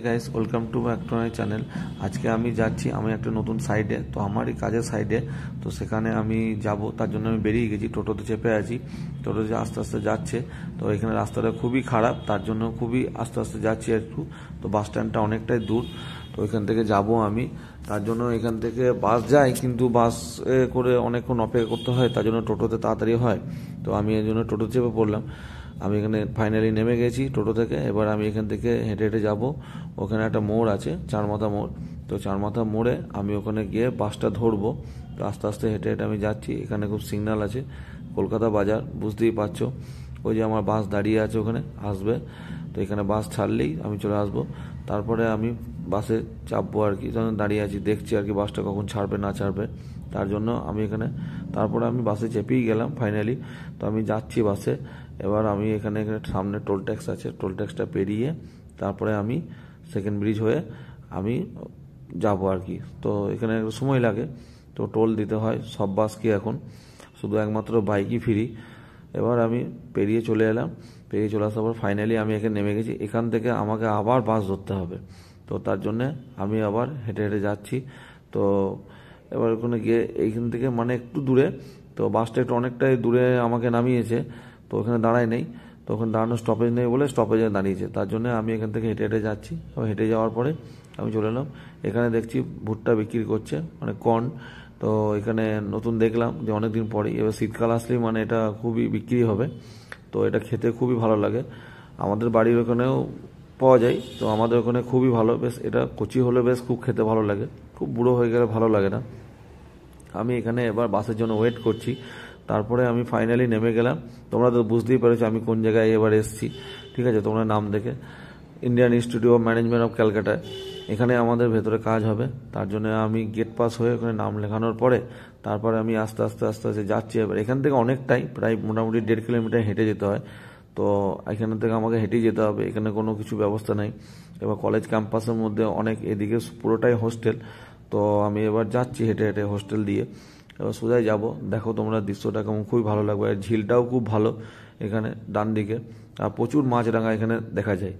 Guys, welcome to back to my channel. আজকে আমি যাচ্ছি একটা নতুন সাইডে, তো আমারই কাজের সাইডে। তো সেখানে আমি যাব, তার জন্য আমি বেরিয়ে গেছি, টোটোতে চেপে আছি। টোটোতে আস্তে আস্তে যাচ্ছে। তো এখানে রাস্তাটা খুবই খারাপ, তার জন্য খুবই আস্তে আস্তে যাচ্ছি একটু। তো বাস স্ট্যান্ডটা অনেকটাই দূর, তো এখান থেকে যাব আমি। তার জন্য এখান থেকে বাস যায়, কিন্তু বাস করে অনেকক্ষণ অপেক্ষা করতে হয়, তার জন্য টোটোতে তাড়াতাড়ি হয়। তো আমি এই জন্য টোটো চেপে পড়লাম। আমি এখানে ফাইনালি নেমে গেছি টোটো থেকে। এবার আমি এখান থেকে হেঁটে হেঁটে যাব। ওখানে একটা মোড় আছে, চারমাথা মোড়। তো চারমাথা মোড়ে আমি ওখানে গিয়ে বাসটা ধরবো। তো আস্তে আস্তে হেঁটে হেঁটে আমি যাচ্ছি। এখানে খুব সিগন্যাল আছে, কলকাতা বাজার, বুঝতেই পারছো। ওই যে আমার বাস দাঁড়িয়ে আছে, ওখানে আসবে। তো এখানে বাস ছাড়লেই আমি চলে আসবো। তারপরে আমি বাসে চাপবো আর কি, যখন দাঁড়িয়ে আছি দেখছি আর কি বাসটা কখন ছাড়বে না ছাড়বে। তার জন্য আমি এখানে, তারপরে আমি বাসে চেপেই গেলাম ফাইনালি। তো আমি যাচ্ছি বাসে। এবার আমি এখানে সামনে টোল ট্যাক্স আছে, টোল ট্যাক্সটা পেরিয়ে তারপরে আমি সেকেন্ড ব্রিজ হয়ে আমি যাব আর কি। তো এখানে একটু সময় লাগে, তো টোল দিতে হয় সব বাসকে এখন, শুধু একমাত্র বাইকই ফ্রি। এবার আমি পেরিয়ে চলে এলাম। পেরিয়ে চলে আসার পর ফাইনালি আমি এখানে নেমে গেছি। এখান থেকে আমাকে আবার বাস ধরতে হবে। তো তার জন্যে আমি আবার হেঁটে হেঁটে যাচ্ছি। তো এবার ওখানে গিয়ে এইখান থেকে মানে একটু দূরে, তো বাসটা একটু অনেকটাই দূরে আমাকে নামিয়েছে। তো ওখানে দাঁড়ায় নেই, তো ওখানে দাঁড়ানোর স্টপেজ নেই বলে স্টপেজে দাঁড়িয়েছে। তার জন্য আমি এখান থেকে হেঁটে হেঁটে যাচ্ছি। এবং হেঁটে যাওয়ার পরে আমি চলে এলাম। এখানে দেখছি ভুট্টা বিক্রি করছে, মানে কর্ন। তো এখানে নতুন দেখলাম যে অনেকদিন পরেই, এবার শীতকাল আসলেই মানে এটা খুবই বিক্রি হবে। তো এটা খেতে খুবই ভালো লাগে। আমাদের বাড়ির ওখানেও পাওয়া যায়, তো আমাদের ওখানে খুবই ভালো, বেশ এটা কচি হলে বেশ খুব খেতে ভালো লাগে, খুব বুড়ো হয়ে গেলে ভালো লাগে না। আমি এখানে এবার বাসের জন্য ওয়েট করছি। তারপরে আমি ফাইনালি নেমে গেলাম। তোমরা তো বুঝতেই পেরেছো আমি কোন জায়গায় এবার এসেছি, ঠিক আছে? তোমরা নাম দেখে, Indian Institute of Management of ক্যালকাটায় এখানে আমাদের ভেতরে কাজ হবে। তার জন্য আমি গেট পাস হয়ে ওখানে নাম লেখানোর পরে তারপরে আমি আস্তে আস্তে আস্তে আস্তে যাচ্ছি। এবার এখান থেকে অনেকটাই, প্রায় মোটামুটি 1.5 কিলোমিটার হেঁটে যেতে হয়। তো এখান থেকে আমাকে হেঁটেই যেতে হবে, এখানে কোনো কিছু ব্যবস্থা নেই। এবার কলেজ ক্যাম্পাসের মধ্যে অনেক, এদিকে পুরোটাই হোস্টেল। তো আমি এবার যাচ্ছি হেঁটে হেঁটে হোস্টেল দিয়ে। এবার সোজাই যাব। দেখো তোমরা দৃশ্যটা কেমন, খুবই ভালো লাগবে। আর ঝিলটাও খুব ভালো এখানে ডান দিকে। আর প্রচুর মাছরাঙা এখানে দেখা যায়।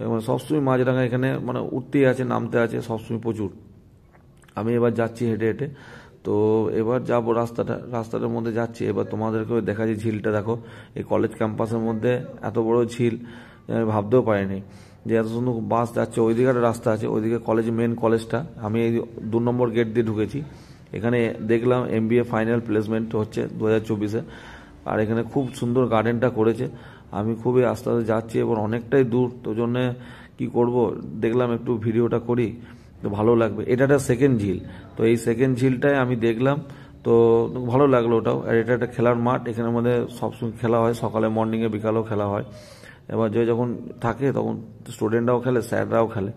এবং সবসময় মাছরাঙা এখানে মানে উঠতেই আছে, নামতে আছে, সবসময় প্রচুর। আমি এবার যাচ্ছি হেঁটে হেঁটে। তো এবার যাবো রাস্তাটার মধ্যে যাচ্ছি। এবার তোমাদেরকেও দেখা যায় ঝিলটা দেখো। এই কলেজ ক্যাম্পাসের মধ্যে এত বড় ঝিল আমি ভাবতেও পারিনি যে এত সুন্দর বাস যাচ্ছে। ওইদিকে একটা রাস্তা আছে, ওইদিকে কলেজ, মেন কলেজটা। আমি এই 2 নম্বর গেট দিয়ে ঢুকেছি। এখানে দেখলাম MBA ফাইনাল প্লেসমেন্ট হচ্ছে 2024-এ। আর এখানে খুব সুন্দর গার্ডেনটা করেছে। আমি খুবই আস্তে আস্তে যাচ্ছি, এবার অনেকটাই দূর, তো জন্যে কী করবো, দেখলাম একটু ভিডিওটা করি, তো ভালো লাগবে। এটা একটা সেকেন্ড ঝিল, তো এই সেকেন্ড ঝিলটায় আমি দেখলাম। তো ভালো লাগলো ওটাও। আর এটা একটা খেলার মাঠ, এখানের মধ্যে সবসময় খেলা হয়, সকালে, মর্নিংয়ে, বিকালেও খেলা হয়। এবার যে যখন থাকে তখন স্টুডেন্টরাও খেলে, স্যাররাও খেলে।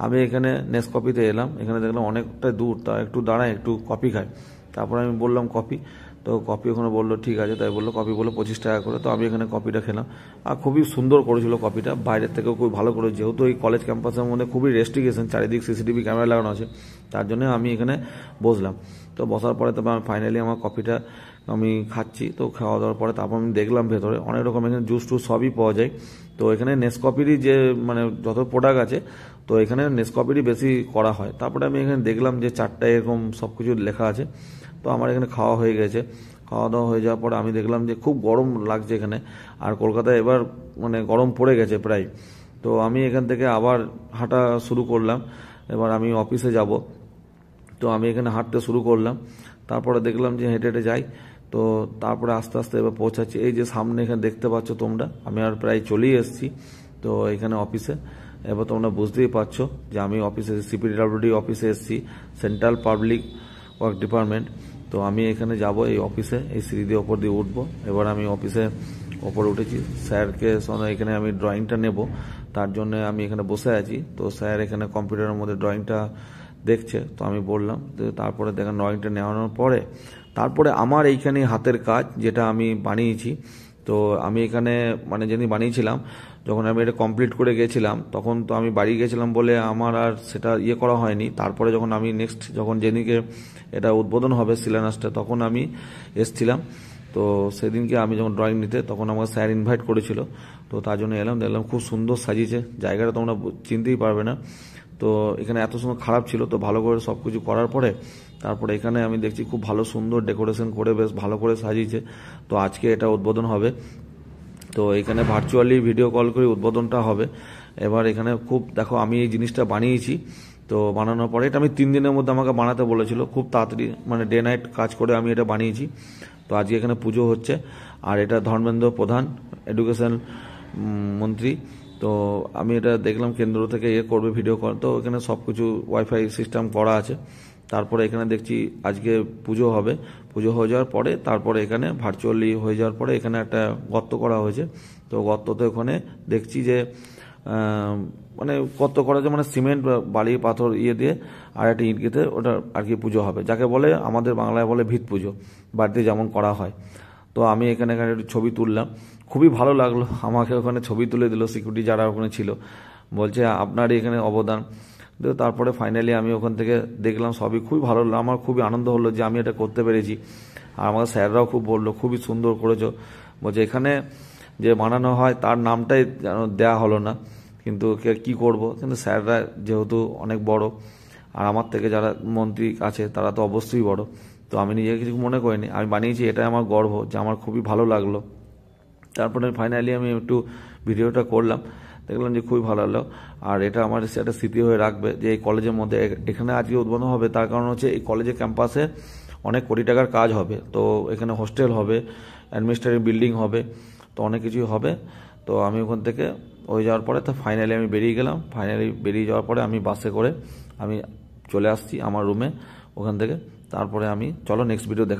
আমি এখানে নেসকপিতে এলাম। এখানে দেখলাম অনেকটা দূর, তা একটু দাঁড়ায়, একটু কফি খাই। তারপরে আমি বললাম কফি। তো কফি ওখানে বললো ঠিক আছে, তাই বললো কফি বললো 25 টাকা করে। তো আমি এখানে কফিটা খেলাম। আর খুবই সুন্দর করেছিল কফিটা, বাইরের থেকেও খুব ভালো করে। যেহেতু এই কলেজ ক্যাম্পাসের মধ্যে খুবই রেস্ট্রিকশন, চারিদিক CCTV ক্যামেরা লাগানো আছে, তার জন্য আমি এখানে বসলাম। তো বসার পরে তারপর আমি ফাইনালি আমার কফিটা আমি খাচ্ছি। তো খাওয়া দাওয়ার পরে তারপর আমি দেখলাম ভেতরে অনেক রকম এখানে জুস টুস সবই পাওয়া যায়। তো এখানে নেসকপিরই যে মানে যত প্রোডাক্ট আছে, তো এখানে নেসকপিরই বেশি করা হয়। তারপরে আমি এখানে দেখলাম যে 4টায় এরকম সব কিছু লেখা আছে। তো আমার এখানে খাওয়া হয়ে গেছে। খাওয়া দাওয়া হয়ে যাওয়ার পরে আমি দেখলাম যে খুব গরম লাগছে এখানে। আর কলকাতায় এবার মানে গরম পড়ে গেছে প্রায়। তো আমি এখান থেকে আবার হাঁটা শুরু করলাম। এবার আমি অফিসে যাব, তো আমি এখানে হাঁটতে শুরু করলাম। তারপরে দেখলাম যে হেঁটে হেঁটে যাই। তো তারপরে আস্তে আস্তে এবার পৌঁছাচ্ছি। এই যে সামনে এখানে দেখতে পাচ্ছ তোমরা, আমি আর প্রায় চলেই এসেছি। তো এখানে অফিসে, এবার তোমরা বুঝতেই পারছো যে আমি অফিসে, CPWD অফিসে এসেছি, সেন্ট্রাল পাবলিক ওয়ার্ক ডিপার্টমেন্ট। তো আমি এখানে যাব এই অফিসে, এই সিঁড়ি দিয়ে ওপর দিয়ে উঠবো। এবার আমি অফিসে ওপরে উঠেছি। স্যারকে সঙ্গে এখানে আমি ড্রয়িংটা নেব, তার জন্য আমি এখানে বসে আছি। তো স্যার এখানে কম্পিউটারের মধ্যে ড্রয়িংটা দেখছে। তো আমি বললাম, তো তারপরে দেখেন ড্রয়িংটা নেওয়ানোর পরে তারপরে আমার এইখানে হাতের কাজ যেটা আমি বানিয়েছি। তো আমি এখানে মানে যেদিন বানিয়েছিলাম, যখন আমি এটা কমপ্লিট করে গেছিলাম, তখন তো আমি বাড়ি গেছিলাম বলে আমার আর সেটা করা হয়নি। তারপরে যখন আমি নেক্সট, যখন যেদিনকে এটা উদ্বোধন হবে শিলান্যাসটা, তখন আমি এসছিলাম। তো তো সেদিনকে আমি যখন ড্রয়িং নিতে তখন আমাকে স্যার ইনভাইট করেছিল, তো তার জন্য এলাম, দেখলাম খুব সুন্দর সাজিয়েছে জায়গাটা, তোমরা চিনতেই পারবে না। তো এখানে এত সময় খারাপ ছিল, তো ভালো করে সব কিছু করার পরে তারপরে এখানে আমি দেখছি খুব ভালো সুন্দর ডেকোরেশন করে বেশ ভালো করে সাজিয়েছে। তো আজকে এটা উদ্বোধন হবে, তো এখানে ভার্চুয়ালি ভিডিও কল করে উদ্বোধনটা হবে। এবার এখানে খুব দেখো আমি এই জিনিসটা বানিয়েছি, তো বানানোর পরে এটা আমি 3 দিনের মধ্যে আমাকে বানাতে বলেছিল, খুব তাড়াতাড়ি মানে ডে নাইট কাজ করে আমি এটা বানিয়েছি। তো আজকে এখানে পুজো হচ্ছে, আর এটা ধর্মেন্দ্র প্রধান এডুকেশন মন্ত্রী। তো আমি এটা দেখলাম কেন্দ্র থেকে করবে ভিডিও কল, তো এখানে সব কিছু ওয়াইফাই সিস্টেম করা আছে। তারপরে এখানে দেখছি আজকে পুজো হবে, পুজো হয়ে যাওয়ার পরে তারপরে এখানে ভার্চুয়ালি হয়ে যাওয়ার পরে এখানে একটা গর্ত করা হয়েছে। তো গর্ততে ওখানে দেখছি যে মানে গর্ত করা হয়েছে, মানে সিমেন্ট বালি পাথর দিয়ে আর একটা ইট গেঁথে ওটা আর কি পুজো হবে, যাকে বলে আমাদের বাংলায় বলে ভিত পুজো, বাড়িতে যেমন করা হয়। তো আমি এখানে একটু ছবি তুললাম, খুবই ভালো লাগলো। আমাকে ওখানে ছবি তুলে দিল সিকিউরিটি যারা ওখানে ছিল, বলছে আপনারই এখানে অবদান। তো তারপরে ফাইনালি আমি ওখান থেকে দেখলাম সবই খুবই ভালো লাগলো, আমার খুবই আনন্দ হলো যে আমি এটা করতে পেরেছি। আর আমাকে স্যাররাও খুব বললো খুবই সুন্দর করেছো, বলছে এখানে যে বানানো হয় তার নামটাই যেন দেওয়া হলো না, কিন্তু কি করব, কিন্তু স্যাররা যেহেতু অনেক বড় আর আমার থেকে যারা মন্ত্রী আছে তারা তো অবশ্যই বড়, তো আমি নিজেকে কিছু মনে করিনি, আমি বানিয়েছি, এটাই আমার গর্ব যে আমার খুবই ভালো লাগলো। তারপরে ফাইনালি আমি একটু ভিডিওটা করলাম, দেখলাম যে খুবই ভালো লাগলো। আর এটা আমার একটা স্মৃতি হয়ে রাখবে যে এই কলেজের মধ্যে এখানে আজকে উদ্বোধন হবে, তার কারণ হচ্ছে এই কলেজের ক্যাম্পাসে অনেক কোটি টাকার কাজ হবে। তো এখানে হোস্টেল হবে, অ্যাডমিনিস্ট্রেটিভ বিল্ডিং হবে, তো অনেক কিছুই হবে। তো আমি ওখান থেকে হয়ে যাওয়ার পরে তো ফাইনালি আমি বেরিয়ে গেলাম, ফাইনালি বেরিয়ে যাওয়ার পরে আমি বাসে করে আমি চলে আসছি আমার রুমে ওখান থেকে। তারপরে আমি চলো নেক্সট ভিডিও দেখা।